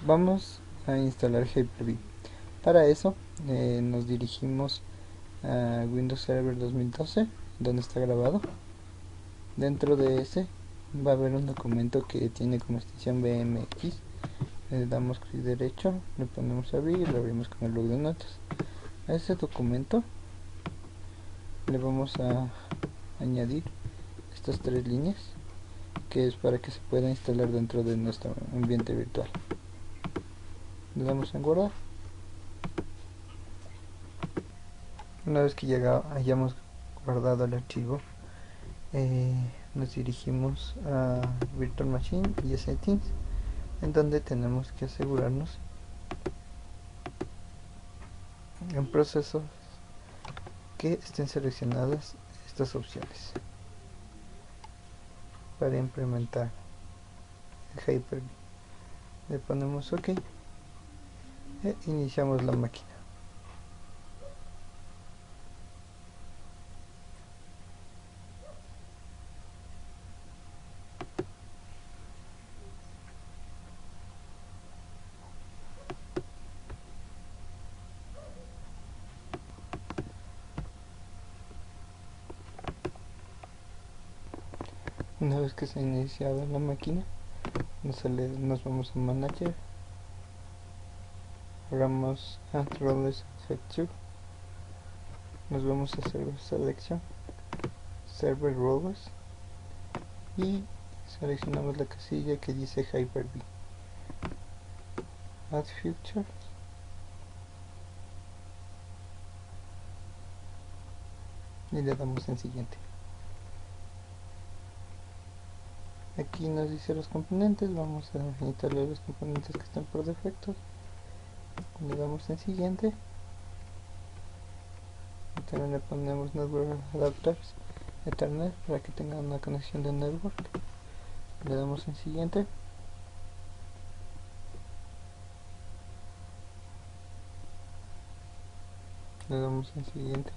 Vamos a instalar Hyper-V. Para eso nos dirigimos a Windows Server 2012, donde está grabado. Dentro de ese va a haber un documento que tiene como extensión BMX. Le damos clic derecho, le ponemos abrir y lo abrimos con el blog de notas. A ese documento le vamos a añadir estas tres líneas, que es para que se pueda instalar dentro de nuestro ambiente virtual. Le damos en guardar. Una vez que ya hayamos guardado el archivo, nos dirigimos a Virtual Machine y a Settings, en donde tenemos que asegurarnos en procesos que estén seleccionadas estas opciones para implementar el Hyper-V. Le ponemos OK e iniciamos la máquina. Una vez que se ha iniciado la máquina, nos vamos a Manager, hagamos Add Roles Set To, nos vamos a Server Selection, Server Roles y seleccionamos la casilla que dice Hyper-V. Add Feature y le damos en siguiente. Aquí nos dice los componentes, vamos a instalar los componentes que están por defecto. Le damos en siguiente. Y también le ponemos Network Adapters Ethernet para que tenga una conexión de network. Le damos en siguiente. Le damos en siguiente.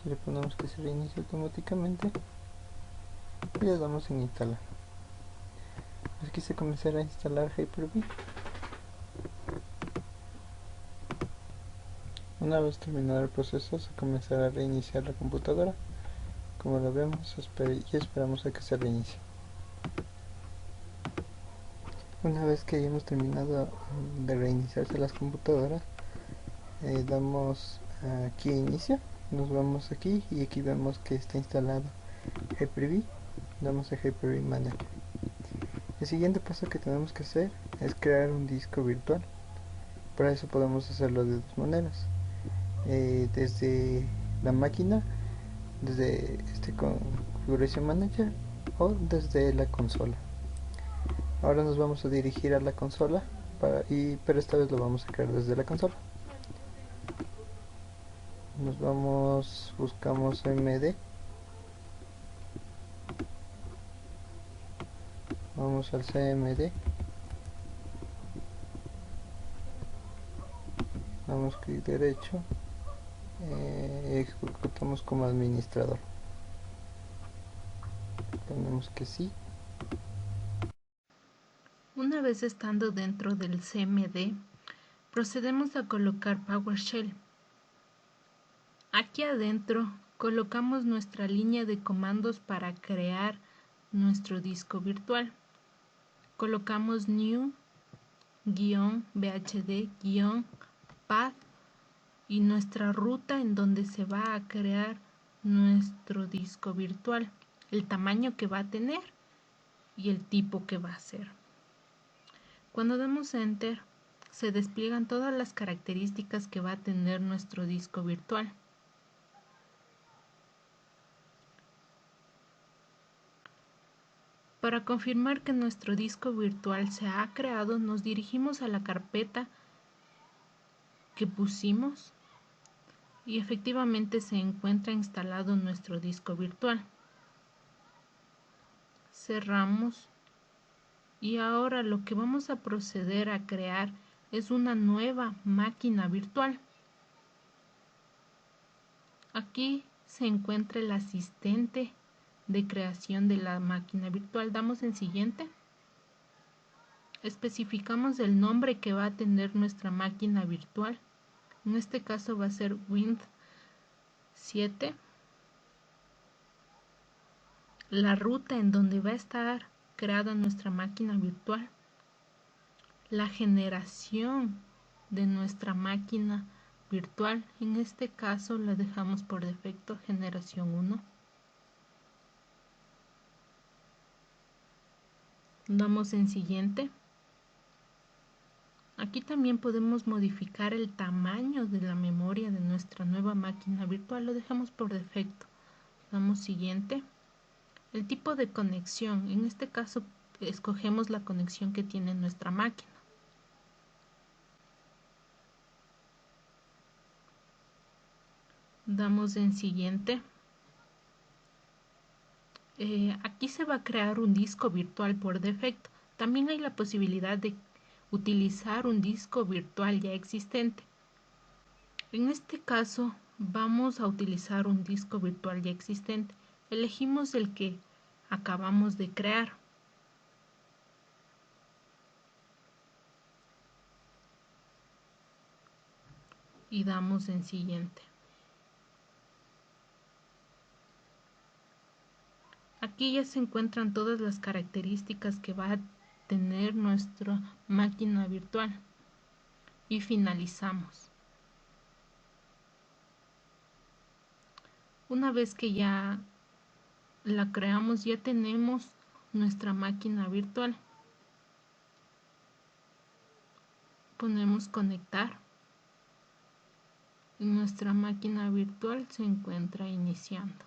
Y le ponemos que se reinicie automáticamente. Y le damos en instalar. Aquí se comenzará a instalar Hyper-V. Una vez terminado el proceso, se comenzará a reiniciar la computadora. Como lo vemos, y esperamos a que se reinicie. Una vez que hayamos terminado de reiniciarse las computadoras, damos aquí a inicio, nos vamos aquí y aquí vemos que está instalado Hyper-V. Damos a Hyper-V Manager. El siguiente paso que tenemos que hacer es crear un disco virtual. Para eso podemos hacerlo de dos maneras: desde la máquina, desde este Configuration Manager, o desde la consola. Ahora nos vamos a dirigir a la consola, pero esta vez lo vamos a crear desde la consola. Buscamos MD, vamos al CMD, damos clic derecho, ejecutamos como administrador, ponemos que sí. Una vez estando dentro del CMD, procedemos a colocar PowerShell. Aquí adentro colocamos nuestra línea de comandos para crear nuestro disco virtual. Colocamos new-bhd-path y nuestra ruta en donde se va a crear nuestro disco virtual, el tamaño que va a tener y el tipo que va a ser. Cuando damos Enter, se despliegan todas las características que va a tener nuestro disco virtual. Para confirmar que nuestro disco virtual se ha creado, nos dirigimos a la carpeta que pusimos y efectivamente se encuentra instalado nuestro disco virtual. Cerramos y ahora lo que vamos a proceder a crear es una nueva máquina virtual. Aquí se encuentra el asistente de creación de la máquina virtual. Damos en siguiente. especificamos el nombre que va a tener nuestra máquina virtual. En este caso va a ser Wind7. La ruta en donde va a estar creada nuestra máquina virtual. La generación de nuestra máquina virtual. En este caso la dejamos por defecto generación 1. Damos en siguiente. Aquí también podemos modificar el tamaño de la memoria de nuestra nueva máquina virtual. Lo dejamos por defecto. Damos siguiente. El tipo de conexión. En este caso escogemos la conexión que tiene nuestra máquina. Damos en siguiente. Aquí se va a crear un disco virtual por defecto. También hay la posibilidad de utilizar un disco virtual ya existente. En este caso vamos a utilizar un disco virtual ya existente. Elegimos el que acabamos de crear. Y damos en siguiente. Aquí ya se encuentran todas las características que va a tener nuestra máquina virtual. Y finalizamos. Una vez que ya la creamos, ya tenemos nuestra máquina virtual. Ponemos conectar. Y nuestra máquina virtual se encuentra iniciando.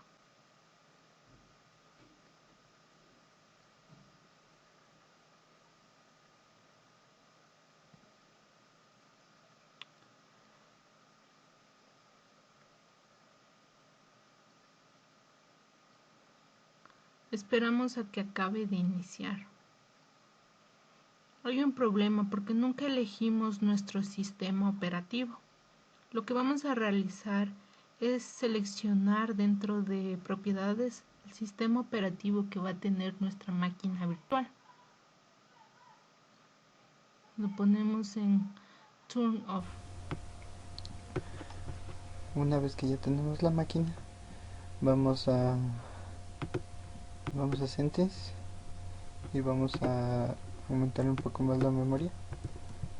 Esperamos a que acabe de iniciar. Hay un problema porque nunca elegimos nuestro sistema operativo. Lo que vamos a realizar es seleccionar dentro de propiedades el sistema operativo que va a tener nuestra máquina virtual. Lo ponemos en Turn Off. Una vez que ya tenemos la máquina, vamos a Settings y vamos a aumentar un poco más la memoria.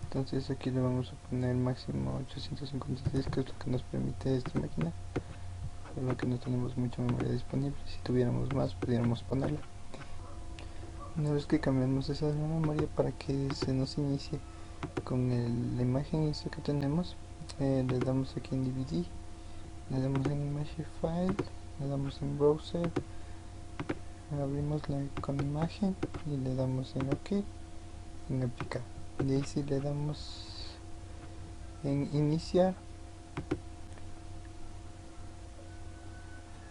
Entonces aquí le vamos a poner máximo 856, que es lo que nos permite esta máquina, por lo que no tenemos mucha memoria disponible. Si tuviéramos más, pudiéramos ponerla. Una vez que cambiamos esa memoria para que se nos inicie con la imagen esta que tenemos, le damos aquí en DVD, le damos en Image File, le damos en Browser, abrimos con imagen y le damos en OK, en aplicar. De ahí si le damos en iniciar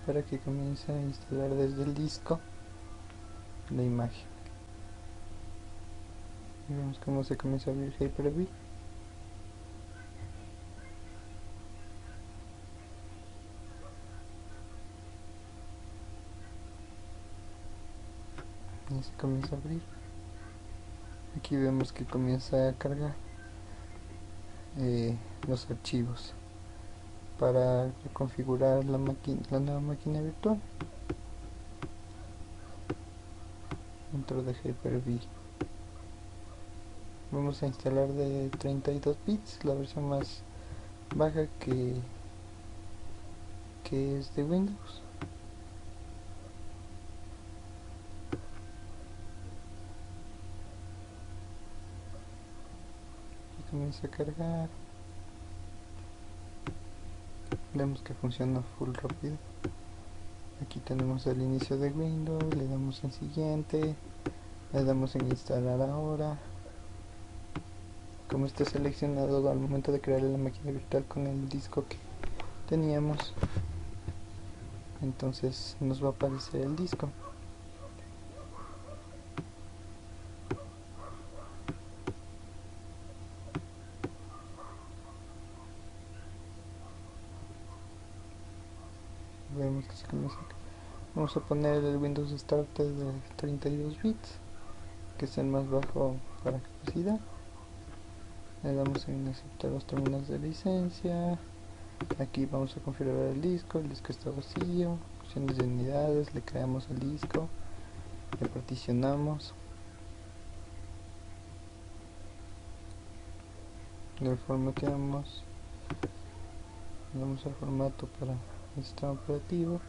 para que comience a instalar desde el disco la imagen. Y vemos cómo se comienza a abrir Hyper-V. Y se comienza a abrir. Aquí vemos que comienza a cargar los archivos para configurar la nueva máquina virtual dentro de Hyper-V. Vamos a instalar de 32 bits, la versión más baja que es de Windows. Y comienza a cargar. Vemos que funciona full rápido. Aquí tenemos el inicio de Windows, le damos en siguiente, le damos en instalar ahora. Como está seleccionado al momento de crear la máquina virtual con el disco que teníamos, entonces nos va a aparecer el disco. Vemos que se comienza. Vamos a poner el Windows Start de 32 bits que es el más bajo para capacidad. Le damos en aceptar los términos de licencia. Aquí vamos a configurar el disco está vacío, opciones de unidades, le creamos el disco, le particionamos, le formateamos, le damos el formato para el sistema operativo,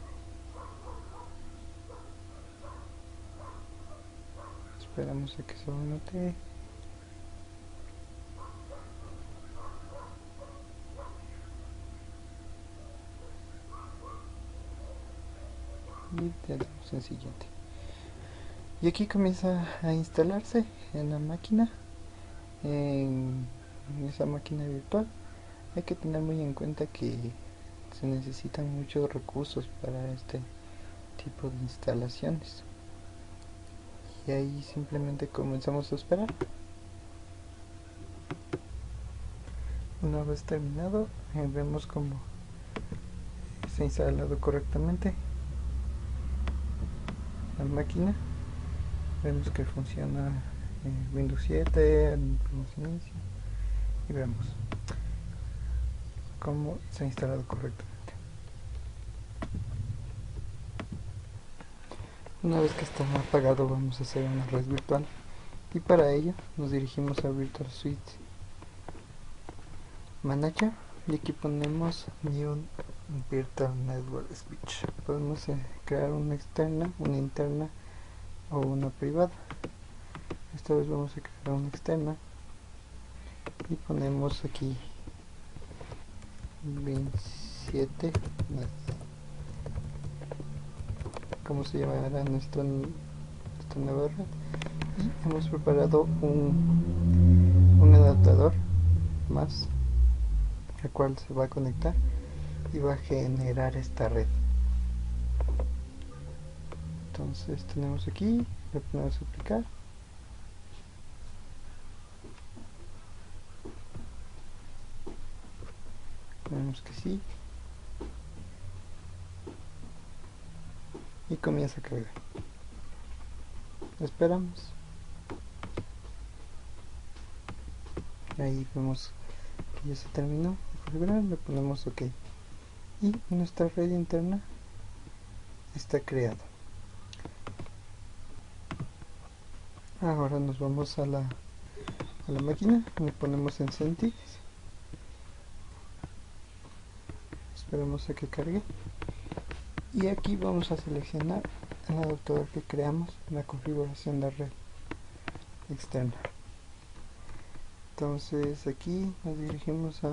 esperamos a que se formatee. Y le damos en siguiente. Y aquí comienza a instalarse en la máquina, en esa máquina virtual. Hay que tener muy en cuenta que se necesitan muchos recursos para este tipo de instalaciones. Y ahí simplemente comenzamos a esperar. Una vez terminado, vemos cómo se ha instalado correctamente la máquina. Vemos que funciona Windows 7 y vemos cómo se ha instalado correctamente. Una vez que está apagado, vamos a hacer una red virtual, y para ello nos dirigimos a Virtual Suite Manager y aquí ponemos New Virtual Network Switch. Podemos crear una externa, una interna o una privada. Esta vez vamos a crear una externa y ponemos aquí 27 cómo se llamará nuestra nueva red, y hemos preparado un adaptador más al cual se va a conectar y va a generar esta red. Entonces tenemos aquí, le ponemos a aplicar, vemos que sí, y comienza a cargar. Esperamos. Ahí vemos que ya se terminó de configurar, le ponemos OK y nuestra red interna está creada. Ahora nos vamos a la máquina, le ponemos en Centix, esperamos a que cargue y aquí vamos a seleccionar el adaptador que creamos en la configuración de red externa. Entonces aquí nos dirigimos a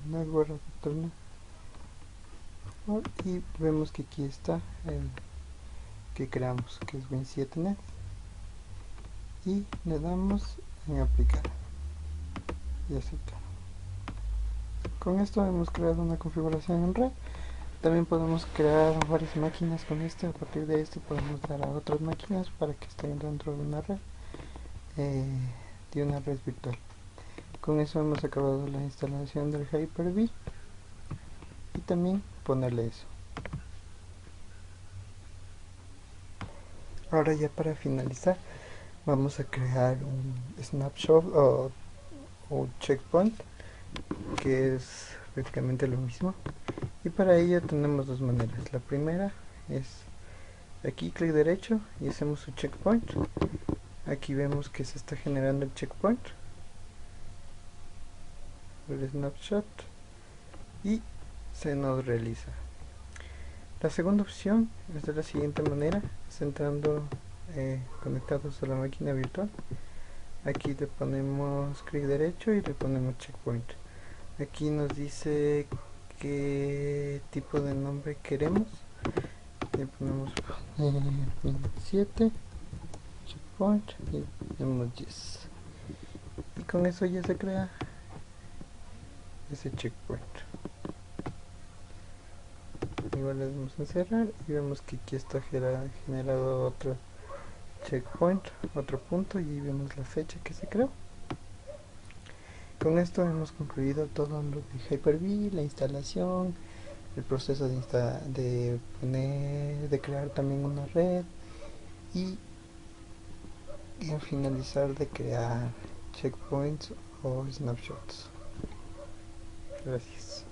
Network Adapter y vemos que aquí está el que creamos, que es Win7Net, y le damos en aplicar y aceptar. Con esto hemos creado una configuración en red. También podemos crear varias máquinas con este. A partir de este podemos dar a otras máquinas para que estén dentro de una red, virtual. Con eso hemos acabado la instalación del Hyper-V y también ponerle eso. Ahora ya para finalizar vamos a crear un snapshot o checkpoint, que es prácticamente lo mismo, y para ello tenemos dos maneras. La primera es aquí clic derecho y hacemos un checkpoint. Aquí vemos que se está generando el checkpoint, el snapshot, y se nos realiza. La segunda opción es de la siguiente manera, es entrando conectados a la máquina virtual. Aquí le ponemos clic derecho y le ponemos checkpoint. Aquí nos dice qué tipo de nombre queremos. Le ponemos 27 checkpoint y ponemos 10. Y con eso ya se crea ese checkpoint. Igual le damos a cerrar y vemos que aquí está generado otro checkpoint, otro punto, y vemos la fecha que se creó. Con esto hemos concluido todo lo de Hyper-V, la instalación, el proceso de crear también una red y y al finalizar de crear checkpoints o snapshots. Gracias.